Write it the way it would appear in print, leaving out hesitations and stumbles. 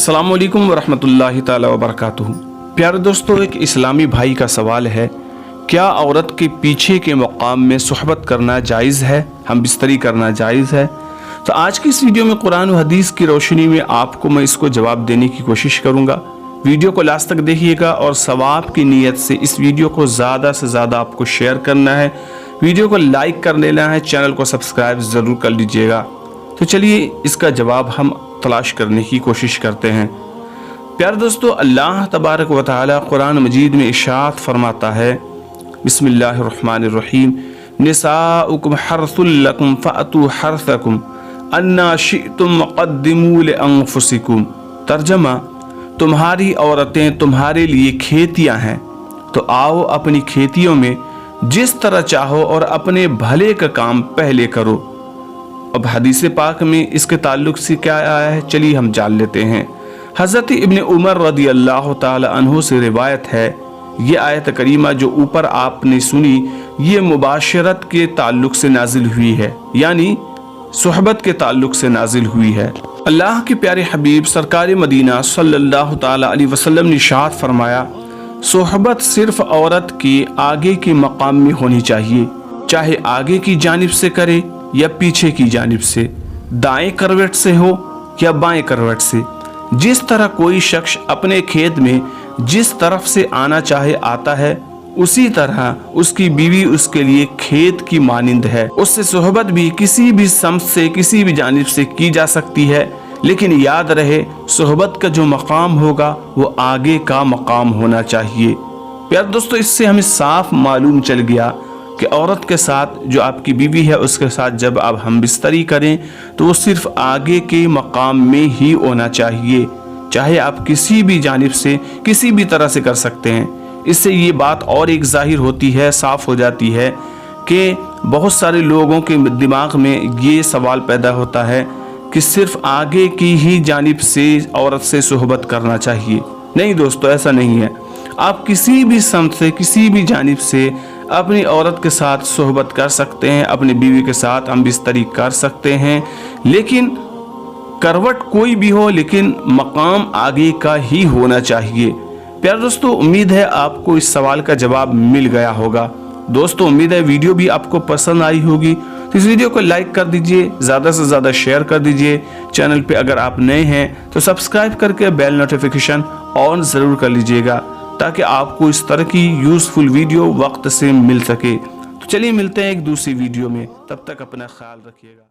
अस्सलाम वालेकुम वरहमतुल्लाहि ताला वबरकातुहू। प्यारे दोस्तों, एक इस्लामी भाई का सवाल है, क्या औरत के पीछे के मकाम में सुहबत करना जायज़ है, हम बिस्तरी करना जायज़ है? तो आज की इस वीडियो में कुरान और हदीस की रोशनी में आपको मैं इसको जवाब देने की कोशिश करूँगा। वीडियो को लास्ट तक देखिएगा और सवाब की नीयत से इस वीडियो को ज़्यादा से ज़्यादा आपको शेयर करना है, वीडियो को लाइक कर लेना है, चैनल को सब्सक्राइब ज़रूर कर लीजिएगा। तो चलिए इसका जवाब हम तलाश करने की कोशिश करते हैं। प्यारे दोस्तों, अल्लाह तबारक व तआला कुरान मजीद में इरशाद फरमाता है, बिस्मिल्लाहिर्रहमानिर्रहीम, निसाउकुम हर्सुल लकुम फ़अतू हर्सकुम अन्ना शिअतुम वक़द्दिमू लिअन्फुसिकुम। तर्जमा, तुम्हारी औरतें तुम्हारे लिए खेतियां हैं, तो आओ अपनी खेतियों में जिस तरह चाहो और अपने भले का काम पहले करो। अब हदीस पाक में इसके ताल्लुक से क्या आया है, चलिए हम जान लेते हैं। हज़रत इब्न उमर रदी अल्लाह ताला अन्हु से रिवायत है, ये आयत करीमा जो ऊपर आपने सुनी ये मुबाशरत के ताल्लुक से नाजिल हुई है, यानी सुहबत के ताल्लुक से नाजिल हुई है। अल्लाह के प्यारे हबीब सरकार मदीना सल्लल्लाहु ताला अलैहि वसल्लम ने इरशाद फरमाया, सुहबत सिर्फ औरत के आगे के मकाम में होनी चाहिए, चाहे आगे की जानिब से करे या पीछे की जानिब से, दाएं करवट से हो या बाएं करवट से। जिस तरह कोई शख्स अपने खेत में जिस तरफ से आना चाहे आता है, उसी तरह उसकी बीवी उसके लिए खेत की मानिंद है। उससे सोहबत भी किसी भी समत से किसी भी जानिब से की जा सकती है, लेकिन याद रहे सोहबत का जो मकाम होगा वो आगे का मकाम होना चाहिए। प्यारे दोस्तों, इससे हमें साफ मालूम चल गया कि औरत के साथ जो आपकी बीवी है उसके साथ जब आप हम बिस्तरी करें तो वो सिर्फ आगे के मकाम में ही होना चाहिए, चाहे आप किसी भी जानिब से किसी भी तरह से कर सकते हैं। इससे ये बात और एक जाहिर होती है, साफ हो जाती है कि बहुत सारे लोगों के दिमाग में ये सवाल पैदा होता है कि सिर्फ आगे की ही जानिब से औरत से सोहबत करना चाहिए। नहीं दोस्तों, ऐसा नहीं है। आप किसी भी समत से किसी भी जानिब से अपनी औरत के साथ सोहबत कर सकते हैं, अपनी बीवी के साथ हम बिस्तरी कर सकते हैं, लेकिन करवट कोई भी हो, लेकिन मकाम आगे का ही होना चाहिए। प्यारे दोस्तों, उम्मीद है आपको इस सवाल का जवाब मिल गया होगा। दोस्तों, उम्मीद है वीडियो भी आपको पसंद आई होगी, तो इस वीडियो को लाइक कर दीजिए, ज़्यादा से ज़्यादा शेयर कर दीजिए। चैनल पे अगर आप नए हैं तो सब्सक्राइब करके बेल नोटिफिकेशन ऑन ज़रूर कर लीजिएगा, ताकि आपको इस तरह की यूज़फुल वीडियो वक्त से मिल सके। तो चलिए मिलते हैं एक दूसरी वीडियो में, तब तक अपना ख्याल रखिएगा।